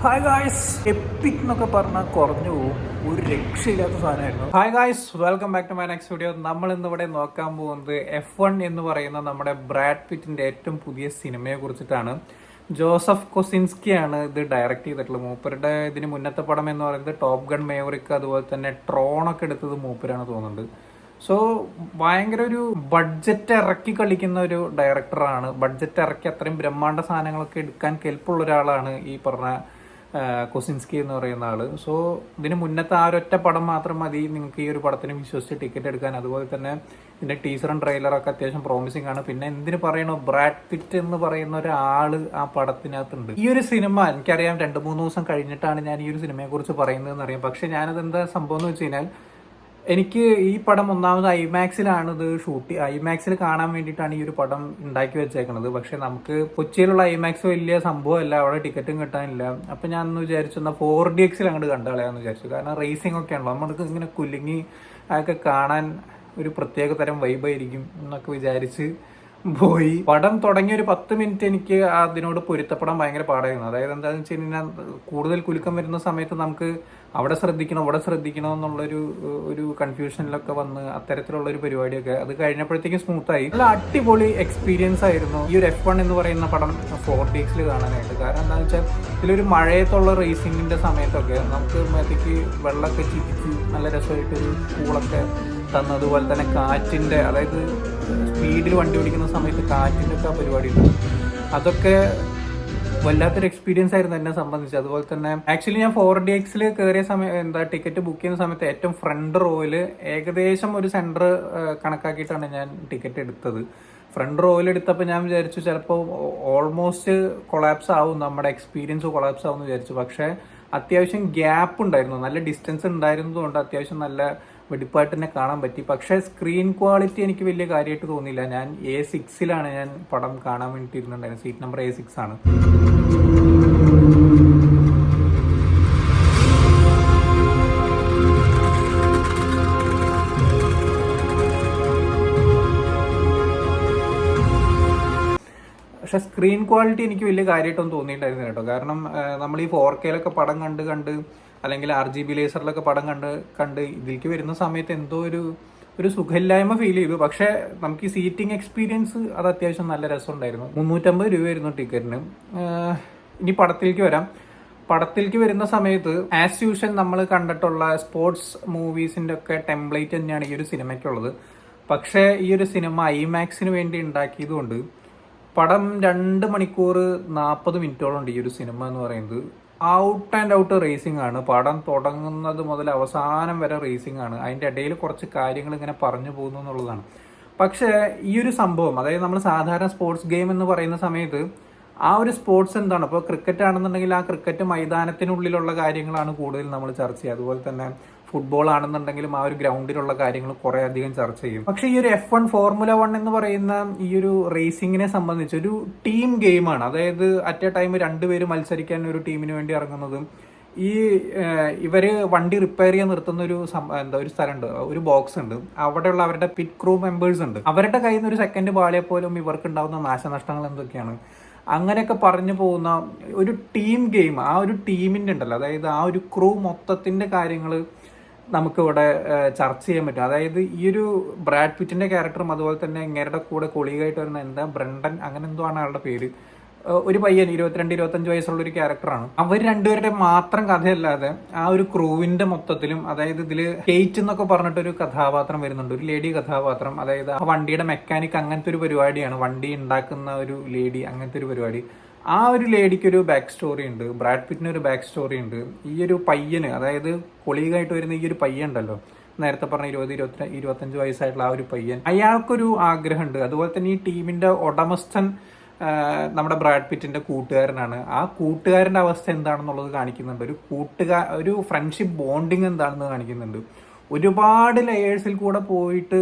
Hi guys, EPIC എന്നൊക്കെ പറഞ്ഞാൽ കുറഞ്ഞു പോകും. ഒരു രക്ഷയില്ലാത്ത സാധനമായിരുന്നു. Hi guys, welcome back to my next video. നമ്മൾ ഇന്നിവിടെ നോക്കാൻ പോകുന്നത് F1 എന്ന് പറയുന്ന നമ്മുടെ ബ്രാഡ് പിറ്റിന്റെ ഏറ്റവും പുതിയ സിനിമയെ കുറിച്ചിട്ടാണ്. ജോസഫ് കൊസിൻസ്കിയാണ് ഇത് ഡയറക്റ്റ് ചെയ്തിട്ടുള്ളത്. മൂപ്പരുടെ ഇതിന് മുന്നത്തെ പടം എന്ന് പറയുന്നത് ടോപ്പ് ഗൺ മേവറിക്, അതുപോലെ തന്നെ ട്രോണൊക്കെ എടുത്തത് മൂപ്പരാണ് തോന്നുന്നുണ്ട്. സോ ഭയങ്കര ഒരു ബഡ്ജറ്റ് ഇറക്കി കളിക്കുന്ന ഒരു ഡയറക്ടറാണ്. ബഡ്ജറ്റ് ഇറക്കി അത്രയും ബ്രഹ്മാണ്ഡ സാധനങ്ങളൊക്കെ എടുക്കാൻ കെൽപ്പുള്ള ഒരാളാണ് ഈ പറഞ്ഞ കൊസിൻസ്കി എന്ന് പറയുന്ന ആള്. സോ ഇതിന് മുന്നത്തെ ആ ഒരൊറ്റ പടം മാത്രം മതി നിങ്ങൾക്ക് ഈ ഒരു പടത്തിന് വിശ്വസിച്ച് ടിക്കറ്റ് എടുക്കാൻ. അതുപോലെ തന്നെ ഇതിന്റെ ടീസറും ട്രെയിലറൊക്കെ അത്യാവശ്യം പ്രോമിസിംഗ് ആണ്. പിന്നെ എന്തിനു പറയണോ, ബ്രാഡ് പിറ്റ് എന്ന് പറയുന്ന ഒരാള് ആ പടത്തിനകത്തുണ്ട്. ഈ ഒരു സിനിമ എനിക്കറിയാം 2-3 ദിവസം കഴിഞ്ഞിട്ടാണ് ഞാൻ ഈ ഒരു സിനിമയെ കുറിച്ച് പറയുന്നതെന്ന് അറിയാം. പക്ഷെ ഞാനത് എന്താ സംഭവം എന്ന് വെച്ച് കഴിഞ്ഞാൽ, എനിക്ക് ഈ പടം ഒന്നാമത് ഐമാക്സിലാണ് ഇത് ഐമാക്സിൽ കാണാൻ വേണ്ടിയിട്ടാണ് ഈ ഒരു പടം ഉണ്ടാക്കി വെച്ചേക്കുന്നത്. പക്ഷെ നമുക്ക് കൊച്ചിയിലുള്ള ഐമാക്സ് വലിയ സംഭവമല്ല, അവിടെ ടിക്കറ്റും കിട്ടാനില്ല. അപ്പൊ ഞാൻ ഒന്ന് വിചാരിച്ചു എന്നാൽ 4DX അങ്ങോട്ട് കണ്ടുകളയാന്ന് വിചാരിച്ചു. കാരണം റേസിംഗ് ഒക്കെ ആണല്ലോ, നമ്മൾക്ക് ഇങ്ങനെ കുലുങ്ങി അതൊക്കെ കാണാൻ ഒരു പ്രത്യേക തരം വൈബായിരിക്കും എന്നൊക്കെ വിചാരിച്ച് പോയി. പടം തുടങ്ങിയ ഒരു 10 മിനിറ്റ് എനിക്ക് അതിനോട് പൊരുത്തപ്പെടാൻ ഭയങ്കര പാടായിരുന്നു. അതായത് എന്താണെന്ന് വെച്ച് കഴിഞ്ഞാൽ, കൂടുതൽ കുലുക്കം വരുന്ന സമയത്ത് നമുക്ക് അവിടെ ശ്രദ്ധിക്കണം ഇവിടെ ശ്രദ്ധിക്കണം എന്നുള്ളൊരു കൺഫ്യൂഷനിലൊക്കെ വന്ന് അത്തരത്തിലുള്ള ഒരു പരിപാടിയൊക്കെ അത് കഴിഞ്ഞപ്പോഴത്തേക്കും സ്മൂത്തായി. നല്ല അടിപൊളി എക്സ്പീരിയൻസ് ആയിരുന്നു ഈ ഒരു F1 എന്ന് പറയുന്ന പടം 4DX കാണാനായിട്ട്. കാരണം എന്താണെന്ന് വെച്ചാൽ, ഇതിലൊരു മഴയത്തുള്ള റേസിങ്ങിന്റെ സമയത്തൊക്കെ നമുക്ക് മേത്തേക്ക് വെള്ളമൊക്കെ ചിരിച്ച് നല്ല രസമായിട്ടൊരു കൂളൊക്കെ തന്നു. അതുപോലെ തന്നെ കാറ്റിന്റെ, അതായത് സ്പീഡിൽ വണ്ടി ഓടിക്കുന്ന സമയത്ത് കാറ്റിന്റെ ഒക്കെ പരിപാടി ഉണ്ട്. അതൊക്കെ വല്ലാത്തൊരു എക്സ്പീരിയൻസ് ആയിരുന്നു എന്നെ സംബന്ധിച്ച്. അതുപോലെ തന്നെ ആക്ച്വലി ഞാൻ 4DX കയറിയ ടിക്കറ്റ് ബുക്ക് ചെയ്യുന്ന സമയത്ത് ഏറ്റവും ഫ്രണ്ട് റോയില് ഏകദേശം ഒരു സെന്റർ കണക്കാക്കിയിട്ടാണ് ഞാൻ ടിക്കറ്റ് എടുത്തത്. ഫ്രണ്ട് റോയിൽ എടുത്തപ്പോൾ ഞാൻ വിചാരിച്ചു ചിലപ്പോൾ ഓൾമോസ്റ്റ് കൊളാപ്സ് ആവും, നമ്മുടെ എക്സ്പീരിയൻസ് കൊളാപ്സ് ആവും എന്ന് വിചാരിച്ചു. പക്ഷെ അത്യാവശ്യം ഗ്യാപ്പ് ഉണ്ടായിരുന്നു, നല്ല ഡിസ്റ്റൻസ് ഉണ്ടായിരുന്നതുകൊണ്ട് അത്യാവശ്യം നല്ല വെടിപ്പായിട്ട് തന്നെ കാണാൻ പറ്റി. പക്ഷേ സ്ക്രീൻ ക്വാളിറ്റി എനിക്ക് വലിയ കാര്യമായിട്ട് തോന്നിയില്ല. ഞാൻ A6 ഞാൻ പടം കാണാൻ വേണ്ടിയിട്ട് ഇരുന്നുണ്ടായിരുന്നു. സീറ്റ് നമ്പർ A6 ആണ്. പക്ഷെ സ്ക്രീൻ ക്വാളിറ്റി എനിക്ക് വലിയ കാര്യമായിട്ടൊന്നും തോന്നിയിട്ടുണ്ടായിരുന്നു കേട്ടോ. കാരണം നമ്മൾ ഈ 4K പടം കണ്ട് അല്ലെങ്കിൽ RGB ലേസറിലൊക്കെ പടം കണ്ട് ഇതിലേക്ക് വരുന്ന സമയത്ത് എന്തോ ഒരു സുഖമില്ലായ്മ ഫീൽ ചെയ്തു. പക്ഷെ നമുക്ക് ഈ സീറ്റിംഗ് എക്സ്പീരിയൻസ് അത് അത്യാവശ്യം നല്ല രസമുണ്ടായിരുന്നു. 350 രൂപയായിരുന്നു ടിക്കറ്റിന്. ഇനി പടത്തിലേക്ക് വരാം. പടത്തിലേക്ക് വരുന്ന സമയത്ത് ആസ് യൂഷ്വൽ നമ്മൾ കണ്ടിട്ടുള്ള സ്പോർട്സ് മൂവീസിന്റെ ഒക്കെ ടെംപ്ലേറ്റ് തന്നെയാണ് ഈ ഒരു സിനിമയ്ക്കുള്ളത്. പക്ഷേ ഈ ഒരു സിനിമ ഐമാക്സിന് വേണ്ടി ഉണ്ടാക്കിയതുകൊണ്ട് പടം 2 മണിക്കൂർ 40 മിനിറ്റോളം ഉണ്ട്. ഈ ഒരു സിനിമ എന്ന് പറയുന്നത് ഔട്ട് ആൻഡ് ഔട്ട് റേസിംഗ് ആണ്. പടം തുടങ്ങുന്നത് മുതൽ അവസാനം വരെ റേസിംഗ് ആണ്. അതിൻ്റെ ഇടയിൽ കുറച്ച് കാര്യങ്ങൾ ഇങ്ങനെ പറഞ്ഞു പോകുന്നു എന്നുള്ളതാണ്. പക്ഷേ ഈ ഒരു സംഭവം, അതായത് നമ്മൾ സാധാരണ സ്പോർട്സ് ഗെയിം എന്ന് പറയുന്ന സമയത്ത് ആ ഒരു സ്പോർട്സ് എന്താണ്, ഇപ്പോൾ ക്രിക്കറ്റ് ആണെന്നുണ്ടെങ്കിൽ ആ ക്രിക്കറ്റ് മൈതാനത്തിനുള്ളിലുള്ള കാര്യങ്ങളാണ് കൂടുതൽ നമ്മൾ ചർച്ച ചെയ്യുക. അതുപോലെ തന്നെ ഫുട്ബോൾ ആണെന്നുണ്ടെങ്കിലും ആ ഒരു ഗ്രൗണ്ടിലുള്ള കാര്യങ്ങൾ കുറെ അധികം ചർച്ച ചെയ്യും. പക്ഷെ ഈ ഒരു F1 ഫോർമുല 1 എന്ന് പറയുന്ന ഈ ഒരു റേസിങ്ങിനെ സംബന്ധിച്ച് ഒരു ടീം ഗെയിമാണ്. അതായത് അറ്റ് എ ടൈം 2 പേര് മത്സരിക്കാൻ ഒരു ടീമിന് വേണ്ടി ഇറങ്ങുന്നതും, ഇവര് വണ്ടി റിപ്പയർ ചെയ്യാൻ നിർത്തുന്ന ഒരു സ്ഥലമുണ്ട്, ഒരു ബോക്സ് ഉണ്ട്. അവിടെയുള്ള അവരുടെ പിറ്റ് ക്രൂ മെമ്പേഴ്സ് ഉണ്ട്. അവരുടെ കയ്യിൽ നിന്ന് ഒരു സെക്കൻഡ് പാളിയെ പോലും ഇവർക്ക് ഉണ്ടാകുന്ന നാശനഷ്ടങ്ങൾ എന്തൊക്കെയാണ്, അങ്ങനെയൊക്കെ പറഞ്ഞു പോകുന്ന ഒരു ടീം ഗെയിം. ആ ഒരു ടീമിന്റെ ഉണ്ടല്ലോ, അതായത് ആ ഒരു ക്രൂ മൊത്തത്തിന്റെ കാര്യങ്ങൾ നമുക്കിവിടെ ചർച്ച ചെയ്യാൻ പറ്റും. അതായത് ഈ ഒരു ബ്രാഡ് പിറ്റിന്റെ ക്യാരക്ടറും അതുപോലെ തന്നെ ഇങ്ങരുടെ കൂടെ കൊളീഗായിട്ട് വരുന്ന ബ്രണ്ടൻ, അങ്ങനെ എന്തോ ആണ് ആളുടെ പേര്, ഒരു പയ്യൻ 22-25 വയസ്സുള്ള ഒരു ക്യാരക്ടറാണ്. അവർ രണ്ടുപേരുടെ മാത്രം കഥയല്ലാതെ ആ ഒരു ക്രൂവിന്റെ മൊത്തത്തിലും, അതായത് ഇതില് കെയ്റ്റ് എന്നൊക്കെ പറഞ്ഞിട്ടൊരു കഥാപാത്രം വരുന്നുണ്ട്, ഒരു ലേഡി കഥാപാത്രം. അതായത് ആ വണ്ടിയുടെ മെക്കാനിക്, അങ്ങനത്തെ ഒരു പരിപാടിയാണ്, വണ്ടി ഉണ്ടാക്കുന്ന ഒരു ലേഡി, അങ്ങനത്തെ ഒരു പരിപാടി. ആ ഒരു ലേഡിക്ക് ഒരു ബാക്ക് സ്റ്റോറി ഉണ്ട്, ബ്രാഡ് പിറ്റിന് ഒരു ബാക്ക് സ്റ്റോറി ഉണ്ട്. ഈ ഒരു പയ്യന്, അതായത് കൊളീഗായിട്ട് വരുന്ന ഈ ഒരു പയ്യൻ ഉണ്ടല്ലോ, നേരത്തെ പറഞ്ഞ 20-25 വയസ്സായിട്ടുള്ള ആ ഒരു പയ്യൻ, അയാൾക്കൊരു ആഗ്രഹമുണ്ട്. അതുപോലെ തന്നെ ഈ ടീമിന്റെ ഉടമസ്ഥൻ നമ്മുടെ ബ്രാഡ് പിറ്റിന്റെ കൂട്ടുകാരനാണ്. ആ കൂട്ടുകാരന്റെ അവസ്ഥ എന്താണെന്നുള്ളത് കാണിക്കുന്നുണ്ട്. ഒരു ഫ്രണ്ട്ഷിപ്പ് ബോണ്ടിങ് എന്താണെന്ന് കാണിക്കുന്നുണ്ട്. ഒരുപാട് ലെയേഴ്സിൽ കൂടെ പോയിട്ട്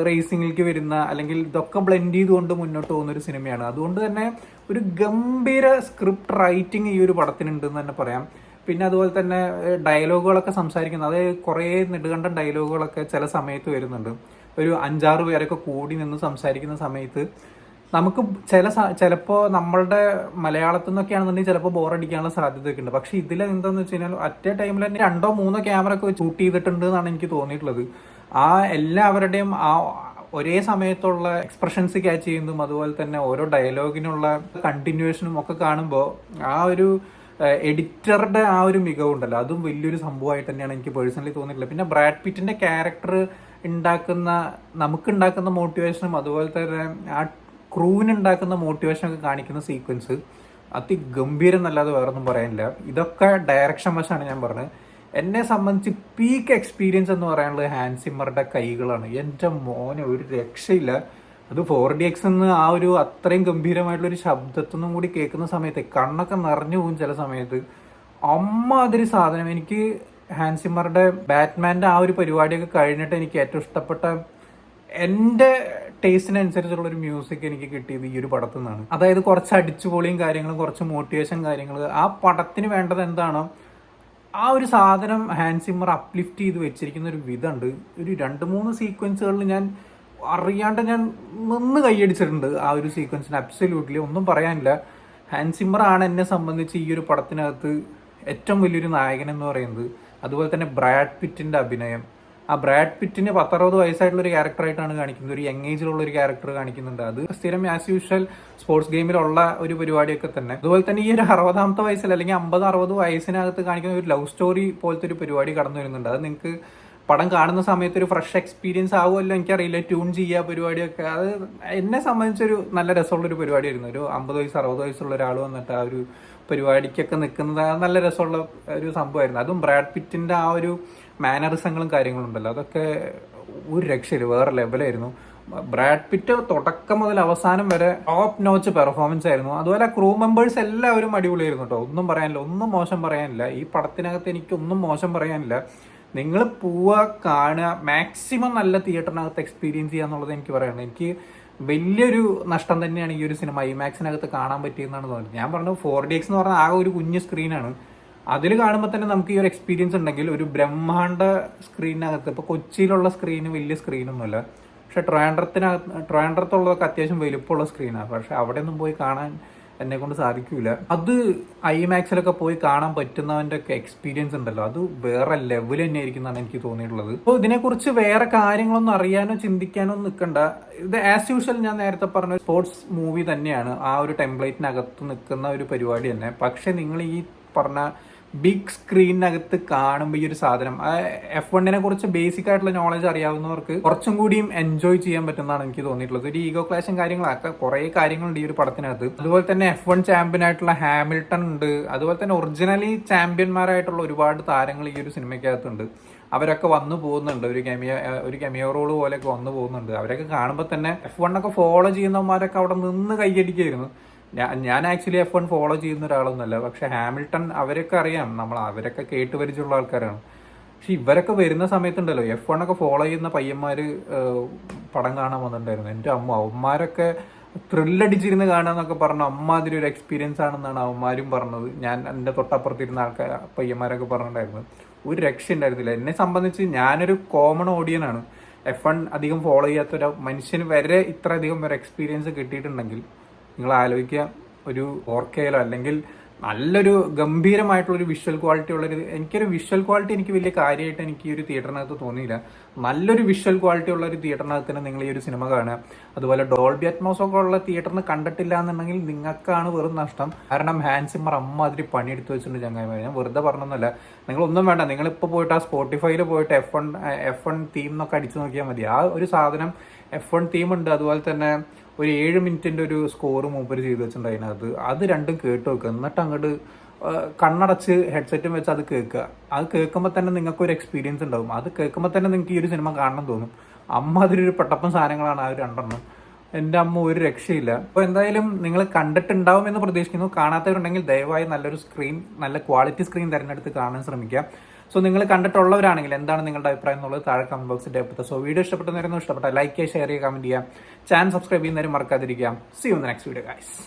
റേസിംഗിലേക്ക് വരുന്ന, അല്ലെങ്കിൽ ഇതൊക്കെ ബ്ലെൻഡ് ചെയ്തുകൊണ്ട് മുന്നോട്ട് പോകുന്ന ഒരു സിനിമയാണ്. അതുകൊണ്ട് തന്നെ ഒരു ഗംഭീര സ്ക്രിപ്റ്റ് റൈറ്റിംഗ് ഈ ഒരു പടത്തിനുണ്ടെന്ന് തന്നെ പറയാം. പിന്നെ അതുപോലെ തന്നെ ഡയലോഗുകളൊക്കെ സംസാരിക്കുന്നത്, അതായത് കുറേ നെടുകണ്ട ഡയലോഗുകളൊക്കെ ചില സമയത്ത് വരുന്നുണ്ട്. ഒരു 5-6 പേരൊക്കെ കൂടി നിന്ന് സംസാരിക്കുന്ന സമയത്ത് നമുക്ക് ചിലപ്പോൾ നമ്മളുടെ മലയാളത്തിൽ നിന്നൊക്കെയാണെന്നുണ്ടെങ്കിൽ ചിലപ്പോൾ ബോറടിക്കാനുള്ള സാധ്യതയൊക്കെ ഉണ്ട്. പക്ഷെ ഇതിൽ എന്താണെന്ന് വെച്ച് കഴിഞ്ഞാൽ അറ്റ് എ ടൈമിൽ തന്നെ 2-3 ക്യാമറ ഒക്കെ ഷൂട്ട് ചെയ്തിട്ടുണ്ട് എന്നാണ് എനിക്ക് തോന്നിയിട്ടുള്ളത്. ആ എല്ലാവരുടെയും ആ ഒരേ സമയത്തുള്ള എക്സ്പ്രഷൻസ് ക്യാച്ച് ചെയ്യുന്നതും അതുപോലെ തന്നെ ഓരോ ഡയലോഗിനുള്ള കണ്ടിന്യൂവേഷനും ഒക്കെ കാണുമ്പോൾ ആ ഒരു എഡിറ്ററുടെ ആ ഒരു മികവുണ്ടല്ലോ, അതും വലിയൊരു സംഭവമായിട്ട് തന്നെയാണ് എനിക്ക് പേഴ്സണലി തോന്നിയിട്ടുള്ളത്. പിന്നെ ബ്രാഡ് പിറ്റിന്റെ ക്യാരക്ടർ നമുക്കുണ്ടാക്കുന്ന മോട്ടിവേഷനും അതുപോലെ തന്നെ ആ ക്രൂവിനുണ്ടാക്കുന്ന മോട്ടിവേഷനൊക്കെ കാണിക്കുന്ന സീക്വൻസ് അതിഗംഭീരം എന്നല്ലാതെ വേറൊന്നും പറയാനില്ല. ഇതൊക്കെ ഡയറക്ഷൻ വശമാണ് ഞാൻ പറഞ്ഞത്. എന്നെ സംബന്ധിച്ച് പീക്ക് എക്സ്പീരിയൻസ് എന്ന് പറയാനുള്ളത് ഹാൻസ് സിമ്മറുടെ കൈകളാണ്. എൻ്റെ മോനെ ഒരു രക്ഷയില്ല. അത് 4DX എന്ന് ആ ഒരു അത്രയും ഗംഭീരമായിട്ടുള്ളൊരു ശബ്ദത്തൊന്നും കൂടി കേൾക്കുന്ന സമയത്ത് കണ്ണൊക്കെ നിറഞ്ഞു പോകും ചില സമയത്ത്. അമ്മാതിരി സാധനം. എനിക്ക് ഹാൻസ് സിമ്മറുടെ ബാറ്റ്മാൻ്റെ ആ ഒരു പരിപാടിയൊക്കെ കഴിഞ്ഞിട്ട് എനിക്ക് ഏറ്റവും ഇഷ്ടപ്പെട്ട എൻ്റെ ടേസ്റ്റിനനുസരിച്ചുള്ള ഒരു മ്യൂസിക് എനിക്ക് കിട്ടിയത് ഈ ഒരു പടത്തിൽ നിന്നാണ്. അതായത് കുറച്ച് അടിച്ചുപൊളിയും കാര്യങ്ങളും കുറച്ച് മോട്ടിവേഷൻ കാര്യങ്ങൾ, ആ പടത്തിന് വേണ്ടത് എന്താണോ ആ ഒരു സാധനം ഹാൻസ് സിമ്മർ അപ്ലിഫ്റ്റ് ചെയ്ത് വെച്ചിരിക്കുന്ന ഒരു വിധമുണ്ട്. ഒരു 2-3 സീക്വൻസുകളിൽ ഞാൻ അറിയാണ്ട് ഞാൻ നിന്ന് കൈയടിച്ചിട്ടുണ്ട് ആ ഒരു സീക്വൻസിന്. അബ്സല്യൂട്ട്ലി ഒന്നും പറയാനില്ല. ഹാൻസ് സിമ്മർ ആണ് എന്നെ സംബന്ധിച്ച് ഈ ഒരു പടത്തിനകത്ത് ഏറ്റവും വലിയൊരു നായകൻ എന്ന് പറയുന്നത്. അതുപോലെ തന്നെ ബ്രാഡ് പിറ്റിന്റെ അഭിനയം. ആ ബ്രാഡ് പിറ്റിന് 10-60 വയസ്സായിട്ടുള്ള ഒരു ക്യാരക്ടറായിട്ടാണ് കാണിക്കുന്നത്. ഒരു യങ് ഏജിലുള്ള ഒരു ക്യാരക്ടർ കാണിക്കുന്നുണ്ട്. അത് സ്ഥിരം ആസ് യൂഷ്വൽ സ്പോർട്സ് ഗെയിമിലുള്ള ഒരു പരിപാടിയൊക്കെ തന്നെ. അതുപോലെ തന്നെ ഈ ഒരു 60-ാമത്തെ വയസ്സിൽ അല്ലെങ്കിൽ 50-60 വയസ്സിനകത്ത് കാണിക്കുന്ന ഒരു ലവ് സ്റ്റോറി പോലത്തെ ഒരു പരിപാടി കടന്നു വരുന്നുണ്ട്. അത് നിങ്ങൾക്ക് പടം കാണുന്ന സമയത്ത് ഒരു ഫ്രഷ് എക്സ്പീരിയൻസ് ആവുമല്ലോ, എനിക്കറിയില്ല. ട്യൂൺ ചെയ്യുക പരിപാടിയൊക്കെ, അത് എന്നെ സംബന്ധിച്ചൊരു നല്ല രസമുള്ളൊരു പരിപാടിയായിരുന്നു. ഒരു 50 വയസ്സ് 60 വയസ്സുള്ള ഒരാൾ വന്നിട്ട് ആ ഒരു പരിപാടിക്കൊക്കെ നിൽക്കുന്നത് നല്ല രസമുള്ള ഒരു സംഭവമായിരുന്നു. അതും ബ്രാഡ് പിറ്റിന്റെ ആ ഒരു മാനറിസങ്ങളും കാര്യങ്ങളും ഉണ്ടല്ലോ, അതൊക്കെ ഒരു രക്ഷയില്ല, വേറെ ലെവലായിരുന്നു. ബ്രാഡ് പിറ്റ് തുടക്കം മുതൽ അവസാനം വരെ ടോപ്പ് നോച്ച് പെർഫോമൻസ് ആയിരുന്നു. അതുപോലെ ക്രൂ മെമ്പേഴ്സ് എല്ലാവരും അടിപൊളിയായിരുന്നു കേട്ടോ. ഒന്നും പറയാനില്ല, ഒന്നും മോശം പറയാനില്ല. ഈ പടത്തിനകത്ത് എനിക്കൊന്നും മോശം പറയാനില്ല. നിങ്ങൾ പോവുക, കാണുക, മാക്സിമം നല്ല തിയേറ്ററിനകത്ത് എക്സ്പീരിയൻസ് ചെയ്യുക എന്നുള്ളത് എനിക്ക് പറയുന്നത്. എനിക്ക് വലിയൊരു നഷ്ടം തന്നെയാണ് ഈ ഒരു സിനിമ IMAX-നകത്ത് കാണാൻ പറ്റിയെന്നാണ് തോന്നുന്നത്. ഞാൻ പറഞ്ഞത് 4DX എന്ന് പറഞ്ഞാൽ ആകെ ഒരു കുഞ്ഞ് സ്ക്രീനാണ്. അതിൽ കാണുമ്പോൾ തന്നെ നമുക്ക് ഈ ഒരു എക്സ്പീരിയൻസ് ഉണ്ടെങ്കിൽ ഒരു ബ്രഹ്മാണ്ഡ സ്ക്രീനിനകത്ത്, ഇപ്പോൾ കൊച്ചിയിലുള്ള സ്ക്രീന് വലിയ സ്ക്രീനൊന്നുമല്ല, പക്ഷെ ട്രിവാൻഡ്രത്തുള്ളതൊക്കെ അത്യാവശ്യം വലുപ്പമുള്ള സ്ക്രീനാണ്. പക്ഷെ അവിടെ ഒന്നും പോയി കാണാൻ എന്നെ കൊണ്ട് സാധിക്കൂല. അത് IMAX-ലൊക്കെ പോയി കാണാൻ പറ്റുന്നവന്റെ ഒക്കെ എക്സ്പീരിയൻസ് ഉണ്ടല്ലോ, അത് വേറെ ലെവൽ തന്നെ ആയിരിക്കും എന്നാണ് എനിക്ക് തോന്നിയിട്ടുള്ളത്. അപ്പോൾ ഇതിനെക്കുറിച്ച് വേറെ കാര്യങ്ങളൊന്നും അറിയാനോ ചിന്തിക്കാനോ നിൽക്കണ്ട. ഇത് ആസ് യൂഷ്വൽ ഞാൻ നേരത്തെ പറഞ്ഞ സ്പോർട്സ് മൂവി തന്നെയാണ്. ആ ഒരു ടെംപ്ലേറ്റിനകത്ത് നിൽക്കുന്ന ഒരു പരിപാടി തന്നെ. പക്ഷെ നിങ്ങൾ ഈ പറഞ്ഞ ബിഗ് സ്ക്രീനിനകത്ത് കാണുമ്പോൾ ഈ ഒരു സാധനം, F1-നെ കുറിച്ച് ബേസിക് ആയിട്ടുള്ള നോളജ് അറിയാവുന്നവർക്ക് കുറച്ചും കൂടിയും എൻജോയ് ചെയ്യാൻ പറ്റുന്നതാണ് എനിക്ക് തോന്നിയിട്ടുള്ളത്. ഒരു ഈഗോ ക്ലാഷും കാര്യങ്ങളൊക്കെ കുറെ കാര്യങ്ങളുണ്ട് ഈ ഒരു പടത്തിനകത്ത്. അതുപോലെ തന്നെ F1 ചാമ്പ്യൻ ആയിട്ടുള്ള ഹാമിൽട്ടൺ ഉണ്ട്. അതുപോലെ തന്നെ ഒറിജിനലി ചാമ്പ്യന്മാരായിട്ടുള്ള ഒരുപാട് താരങ്ങൾ ഈ ഒരു സിനിമയ്ക്കകത്തുണ്ട്. അവരൊക്കെ വന്നു പോകുന്നുണ്ട്, ഒരു കെമിയോ റോള് പോലെയൊക്കെ വന്നു പോകുന്നുണ്ട്. അവരൊക്കെ കാണുമ്പോൾ തന്നെ F1 ഒക്കെ ഫോളോ ചെയ്യുന്നവന്മാരൊക്കെ അവിടെ നിന്ന് കൈയടിക്കായിരുന്നു. ഞാൻ ആക്ച്വലി F1 ഫോളോ ചെയ്യുന്ന ഒരാളൊന്നുമല്ല, പക്ഷെ ഹാമിൽട്ടൺ അവരൊക്കെ അറിയാം, അവരൊക്കെ കേട്ട് പരിചയമുള്ള ആൾക്കാരാണ്. പക്ഷെ ഇവരൊക്കെ വരുന്ന സമയത്തുണ്ടല്ലോ, F1 ഒക്കെ ഫോളോ ചെയ്യുന്ന പയ്യന്മാര് പടം കാണാൻ വന്നിട്ടുണ്ടായിരുന്നു. എൻ്റെ അമ്മ, അവന്മാരൊക്കെ ത്രില്ലടിച്ചിരുന്ന് കാണാന്നൊക്കെ പറഞ്ഞ അമ്മാതിരി ഒരു എക്സ്പീരിയൻസ് ആണെന്നാണ് അവന്മാരും പറഞ്ഞത്. ഞാൻ എൻ്റെ തൊട്ടപ്പുറത്തിരുന്ന പയ്യന്മാരൊക്കെ പറഞ്ഞിട്ടുണ്ടായിരുന്നു. ഒരു രക്ഷ ഉണ്ടായിരുന്നില്ല. എന്നെ സംബന്ധിച്ച് ഞാനൊരു കോമൺ ഓഡിയനാണ്. F1 അധികം ഫോളോ ചെയ്യാത്തൊരു മനുഷ്യന് വരെ ഇത്ര അധികം ഒരു എക്സ്പീരിയൻസ് കിട്ടിയിട്ടുണ്ടെങ്കിൽ നിങ്ങൾ ആലോചിക്കുക, ഒരു 4K-ലോ അല്ലെങ്കിൽ നല്ലൊരു ഗംഭീരമായിട്ടുള്ളൊരു വിഷ്വൽ ക്വാളിറ്റി ഉള്ളൊരു, എനിക്കൊരു വിഷ്വൽ ക്വാളിറ്റി എനിക്ക് വലിയ കാര്യമായിട്ട് എനിക്ക് ഈ ഒരു തിയേറ്ററിനകത്ത് തോന്നിയില്ല. നല്ലൊരു വിഷ്വൽ ക്വാളിറ്റി ഉള്ള ഒരു തിയേറ്ററിനകത്ത് തന്നെ നിങ്ങൾ ഈ ഒരു സിനിമ കാണുക. അതുപോലെ ഡോൾബി അറ്റ്മോസ് ഒക്കെ ഉള്ള തിയേറ്ററിന് കണ്ടിട്ടില്ല എന്നുണ്ടെങ്കിൽ നിങ്ങൾക്കാണ് വെറും നഷ്ടം. കാരണം ഹാൻസ് സിമ്മർ അമ്മാതിരി പണിയെടുത്ത് വെച്ചിട്ടുണ്ട് ചങ്ങായിമാരെ. ഞാൻ വെറുതെ പറഞ്ഞൊന്നുമല്ല. നിങ്ങളൊന്നും വേണ്ട, നിങ്ങളിപ്പോൾ പോയിട്ട് ആ സ്പോട്ടിഫൈയിൽ പോയിട്ട് F1 തീം എന്നൊക്കെ അടിച്ചു നോക്കിയാൽ മതി. ആ ഒരു സാധനം F1 തീം ഉണ്ട്. അതുപോലെ തന്നെ ഒരു 7 മിനിറ്റിന്റെ ഒരു സ്കോർ മൂപ്പര് ചെയ്ത് വെച്ചിട്ടുണ്ട് അതിനകത്ത്. അത് രണ്ടും കേട്ട് വെക്കുക, എന്നിട്ട് അങ്ങോട്ട് കണ്ണടച്ച് ഹെഡ്സെറ്റും വെച്ച് അത് കേൾക്കുക. അത് കേൾക്കുമ്പോൾ തന്നെ നിങ്ങൾക്ക് ഒരു എക്സ്പീരിയൻസ് ഉണ്ടാവും. അത് കേൾക്കുമ്പോൾ തന്നെ നിങ്ങൾക്ക് ഈ ഒരു സിനിമ കാണണം തോന്നും. അമ്മാതിരി ഒരു പെട്ടപ്പൻ സാധനങ്ങളാണ് ആ ഒരു 2 എൻ്റെ അമ്മ, ഒരു രക്ഷയില്ല. അപ്പോൾ എന്തായാലും നിങ്ങൾ കണ്ടിട്ടുണ്ടാവും എന്ന് പ്രതീക്ഷിക്കുന്നു. കാണാത്തവരുണ്ടെങ്കിൽ ദയവായി നല്ലൊരു സ്ക്രീൻ, നല്ല ക്വാളിറ്റി സ്ക്രീൻ തിരഞ്ഞെടുത്ത് കാണാൻ ശ്രമിക്കുക. സോ നിങ്ങൾ കണ്ടിട്ടുള്ളവരാണെങ്കിൽ എന്താണ് നിങ്ങളുടെ അഭിപ്രായം എന്നുള്ളത് താഴെ കമന്റ് ബോക്സിൽ രേഖപ്പെടുത്തുക. സോ വീഡിയോ ഇഷ്ടപ്പെട്ടെന്നായിരുന്നു, ഇഷ്ടപ്പെട്ട ലൈക്ക് ചെയ്യുക, ഷെയർ ചെയ്യുക, കമന്റ് ചെയ്യുക, ചാനൽ സബ്സ്ക്രൈബ് ചെയ്യുന്നവരും മറക്കാതിരിക്കുക. See you in the next video guys.